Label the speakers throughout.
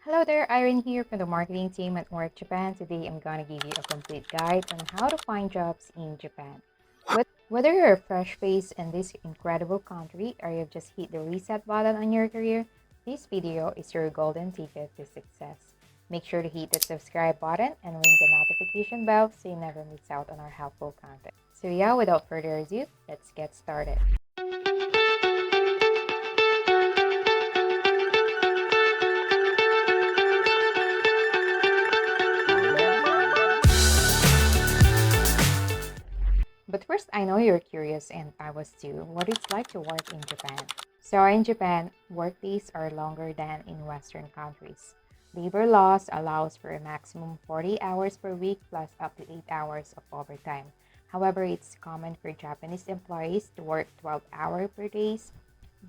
Speaker 1: Hello there, Irene here from the marketing team at Work Japan. Today I'm gonna give you a complete guide on how to find jobs in Japan. Whether you're a fresh face in this incredible country or you've just hit the reset button on your career, this video is your golden ticket to success. Make sure to hit the subscribe button and ring the notification bell so you never miss out on our helpful content. So yeah, without further ado, let's get started. But first, I know you're curious, and I was too, what it's like to work in Japan. So, in Japan, workdays are longer than in Western countries. Labor laws allows for a maximum 40 hours per week plus up to 8 hours of overtime. However, it's common for Japanese employees to work 12 hours per day.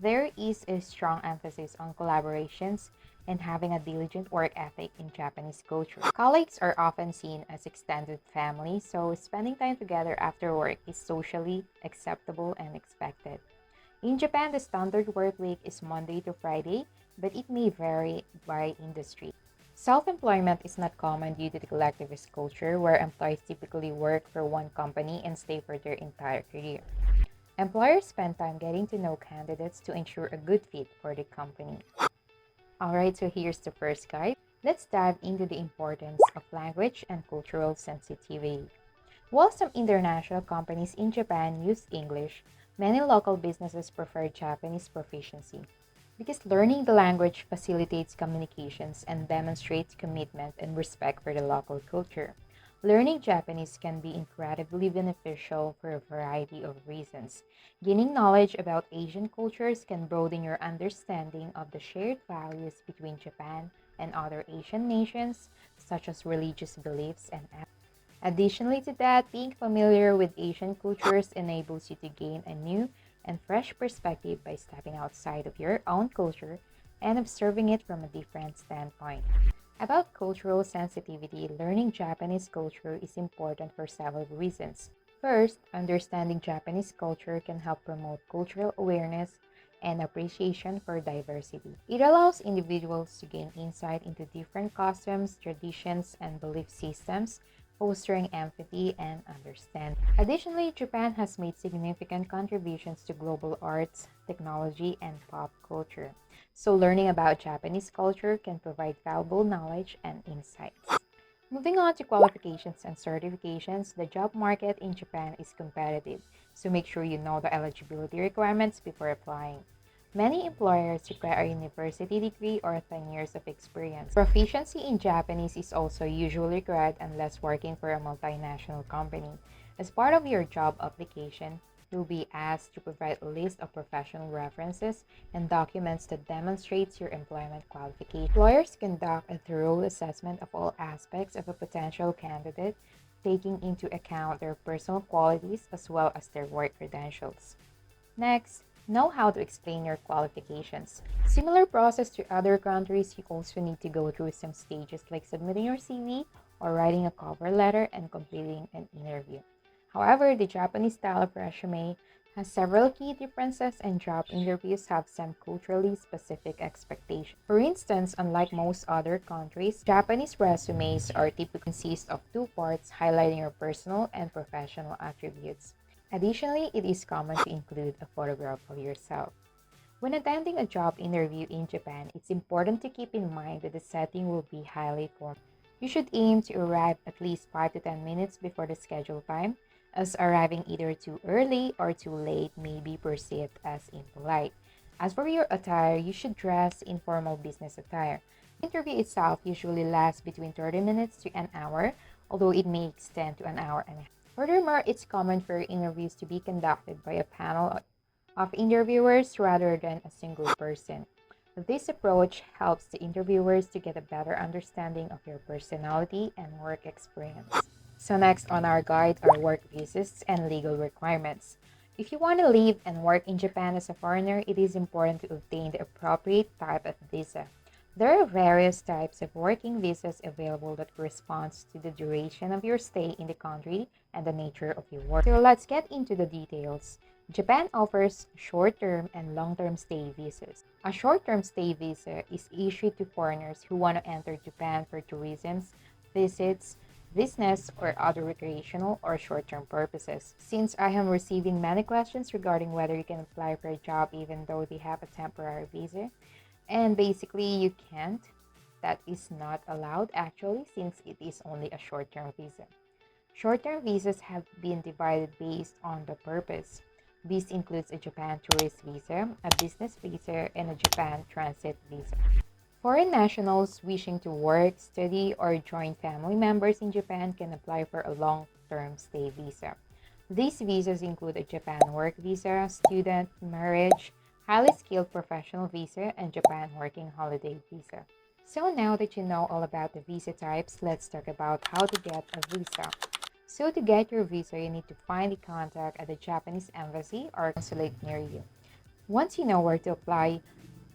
Speaker 1: There is a strong emphasis on collaborations and having a diligent work ethic in Japanese culture. Colleagues are often seen as extended family, so spending time together after work is socially acceptable and expected. In Japan, the standard work week is Monday to Friday, but it may vary by industry. Self-employment is not common due to the collectivist culture where employees typically work for one company and stay for their entire career. Employers spend time getting to know candidates to ensure a good fit for the company. Alright, so here's the first guide. Let's dive into the importance of language and cultural sensitivity. While some international companies in Japan use English, many local businesses prefer Japanese proficiency because learning the language facilitates communications and demonstrates commitment and respect for the local culture. Learning Japanese can be incredibly beneficial for a variety of reasons. Gaining knowledge about Asian cultures can broaden your understanding of the shared values between Japan and other Asian nations, such as religious beliefs and ethics. Additionally to that, being familiar with Asian cultures enables you to gain a new and fresh perspective by stepping outside of your own culture and observing it from a different standpoint. About cultural sensitivity, learning Japanese culture is important for several reasons. First, understanding Japanese culture can help promote cultural awareness and appreciation for diversity. It allows individuals to gain insight into different customs, traditions, and belief systems, fostering empathy and understanding. Additionally, Japan has made significant contributions to global arts, technology, and pop culture. So learning about Japanese culture can provide valuable knowledge and insights. Moving on to qualifications and certifications, the job market in Japan is competitive, so make sure you know the eligibility requirements before applying. Many employers require a university degree or 10 years of experience. Proficiency in Japanese is also usually required unless working for a multinational company. As part of your job application, you'll be asked to provide a list of professional references and documents that demonstrates your employment qualification. Employers conduct a thorough assessment of all aspects of a potential candidate, taking into account their personal qualities as well as their work credentials. Next, know how to explain your qualifications. Similar process to other countries, you also need to go through some stages like submitting your CV or writing a cover letter and completing an interview. However, the Japanese style of resume has several key differences and job interviews have some culturally specific expectations. For instance, unlike most other countries, Japanese resumes are typically consist of two parts highlighting your personal and professional attributes. Additionally, it is common to include a photograph of yourself. When attending a job interview in Japan, it's important to keep in mind that the setting will be highly formal. You should aim to arrive at least 5 to 10 minutes before the scheduled time, as arriving either too early or too late may be perceived as impolite. As for your attire, you should dress in formal business attire. The interview itself usually lasts between 30 minutes to an hour, although it may extend to an hour and a half. Furthermore, it's common for interviews to be conducted by a panel of interviewers rather than a single person. This approach helps the interviewers to get a better understanding of your personality and work experience. So next on our guide are work visas and legal requirements. If you want to live and work in Japan as a foreigner, it is important to obtain the appropriate type of visa. There are various types of working visas available that corresponds to the duration of your stay in the country and the nature of your work. So let's get into the details. Japan offers short-term and long-term stay visas. A short-term stay visa is issued to foreigners who want to enter Japan for tourism, visits, business, or other recreational or short-term purposes. Since I am receiving many questions regarding whether you can apply for a job even though they have a temporary visa, and basically you can't, that is not allowed actually since it is only a short-term visa. Short-term visas have been divided based on the purpose. This includes a Japan tourist visa, a business visa, and a Japan transit visa. Foreign nationals wishing to work, study, or join family members in Japan can apply for a long-term stay visa. These visas include a Japan work visa, student, marriage, highly skilled professional visa, and Japan working holiday visa. So now that you know all about the visa types, let's talk about how to get a visa. So to get your visa, you need to find a contact at the Japanese embassy or consulate near you. Once you know where to apply,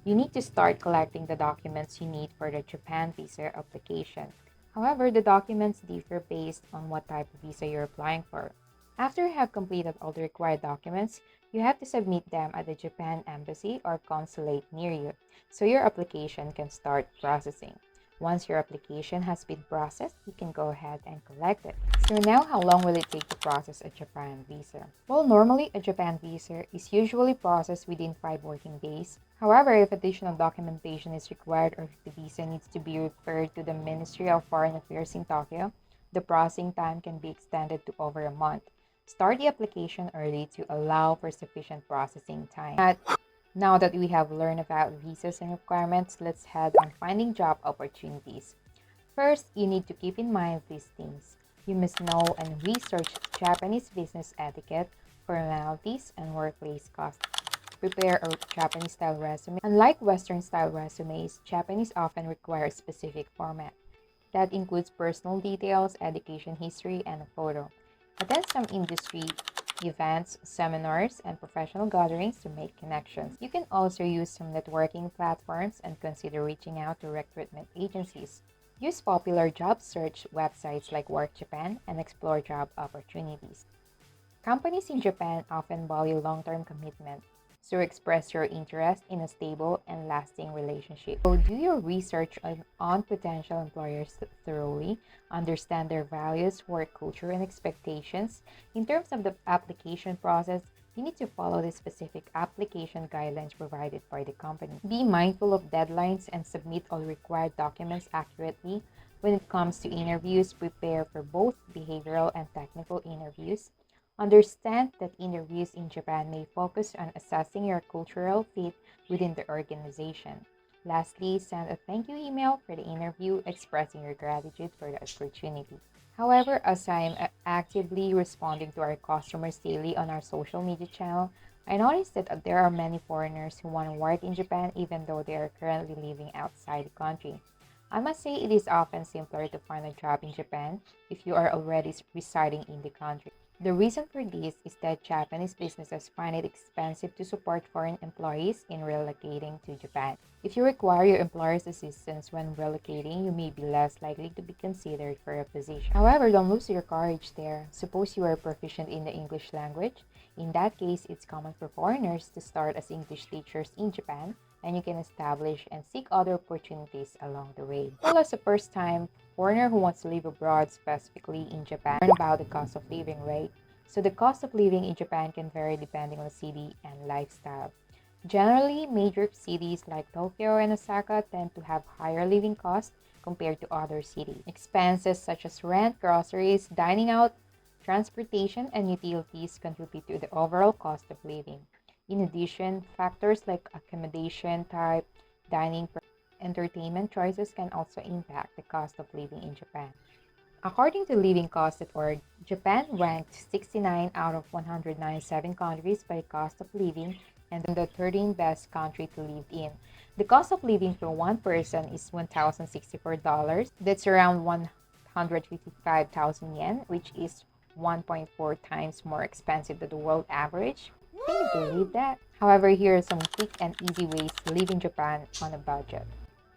Speaker 1: you need to start collecting the documents you need for the Japan visa application. However, the documents differ based on what type of visa you're applying for. After you have completed all the required documents, you have to submit them at the Japan embassy or consulate near you so your application can start processing. Once your application has been processed, you can go ahead and collect it. So now, how long will it take to process a Japan visa? Well, normally a Japan visa is usually processed within 5 working days. However, if additional documentation is required or if the visa needs to be referred to the Ministry of Foreign Affairs in Tokyo, the processing time can be extended to over a month. Start the application early to allow for sufficient processing time. Now that we have learned about visas and requirements, let's head on finding job opportunities. First, you need to keep in mind these things. You must know and research Japanese business etiquette, formalities, and workplace costs. Prepare a Japanese-style resume. Unlike Western-style resumes, Japanese often require a specific format. That includes personal details, education history, and a photo. Attend some industry events, seminars, and professional gatherings to make connections. You can also use some networking platforms and consider reaching out to recruitment agencies. Use popular job search websites like Work Japan and explore job opportunities. Companies in Japan often value long-term commitment, so express your interest in a stable and lasting relationship. So do your research on potential employers thoroughly, understand their values, work culture, and expectations. In terms of the application process, you need to follow the specific application guidelines provided by the company. Be mindful of deadlines and submit all required documents accurately. When it comes to interviews, prepare for both behavioral and technical interviews. Understand that interviews in Japan may focus on assessing your cultural fit within the organization. Lastly, send a thank you email for the interview expressing your gratitude for the opportunity. However, as I'm actively responding to our customers daily on our social media channel, I noticed that there are many foreigners who want to work in Japan even though they are currently living outside the country. I must say it is often simpler to find a job in Japan if you are already residing in the country. The reason for this is that Japanese businesses find it expensive to support foreign employees in relocating to Japan. If you require your employer's assistance when relocating, you may be less likely to be considered for a position. However, don't lose your courage there. Suppose you are proficient in the English language. In that case, it's common for foreigners to start as English teachers in Japan, and you can establish and seek other opportunities along the way. Well, as a first-time foreigner who wants to live abroad, specifically in Japan, learn about the cost of living, right? So the cost of living in Japan can vary depending on the city and lifestyle. Generally, major cities like Tokyo and Osaka tend to have higher living costs compared to other cities. Expenses such as rent, groceries, dining out, transportation, and utilities contribute to the overall cost of living. In addition, factors like accommodation type, dining, entertainment choices can also impact the cost of living in Japan. According to livingcost.org, Japan ranked 69 out of 197 countries by cost of living and the 13th best country to live in. The cost of living for one person is $1,064. That's around 155,000 yen, which is 1.4 times more expensive than the world average. Can you believe that? However, here are some quick and easy ways to live in Japan on a budget.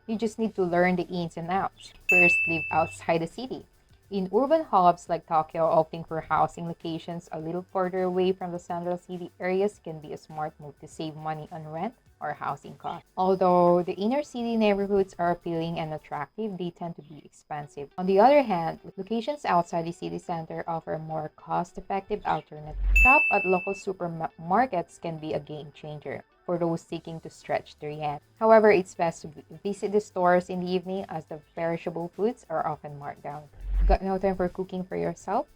Speaker 1: You just need to learn the ins and outs. First, live outside the city. In urban hubs like Tokyo, opting for housing locations a little further away from the central city areas can be a smart move to save money on rent or housing costs. Although the inner city neighborhoods are appealing and attractive, they tend to be expensive. On the other hand, locations outside the city center offer a more cost-effective alternative. Shop at local supermarkets can be a game changer for those seeking to stretch their yen. However, it's best to visit the stores in the evening as the perishable foods are often marked down. Got no time for cooking for yourself?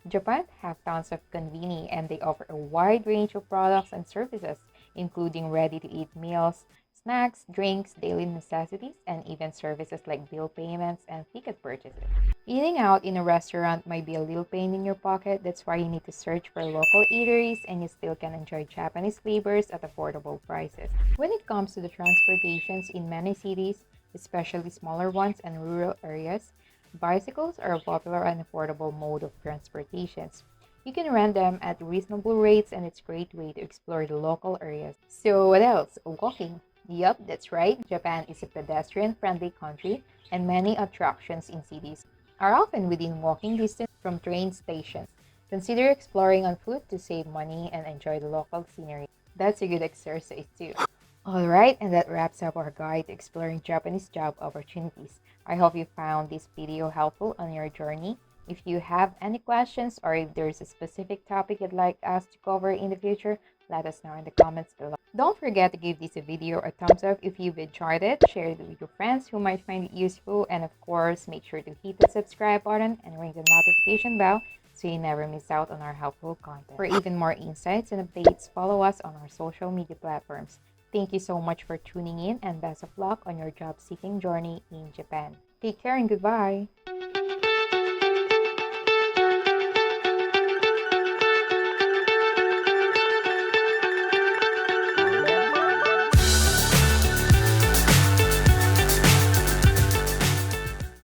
Speaker 1: Japan have tons of convenience and they offer a wide range of products and services, including ready-to-eat meals, snacks, drinks, daily necessities, and even services like bill payments and ticket purchases. Eating out in a restaurant might be a little pain in your pocket, that's why you need to search for local eateries and you still can enjoy Japanese flavors at affordable prices. When it comes to the transportations in many cities, especially smaller ones and rural areas, bicycles are a popular and affordable mode of transportations. You can rent them at reasonable rates and it's a great way to explore the local areas. So what else? Walking. Yup, that's right. Japan is a pedestrian-friendly country and many attractions in cities are often within walking distance from train stations. Consider exploring on foot to save money and enjoy the local scenery. That's a good exercise too. Alright, and that wraps up our guide to exploring Japanese job opportunities. I hope you found this video helpful on your journey. If you have any questions or if there's a specific topic you'd like us to cover in the future, let us know in the comments below. Don't forget to give this video a thumbs up if you've enjoyed it, share it with your friends who might find it useful, and of course, make sure to hit the subscribe button and ring the notification bell so you never miss out on our helpful content. For even more insights and updates, follow us on our social media platforms. Thank you so much for tuning in and best of luck on your job seeking journey in Japan. Take care and goodbye!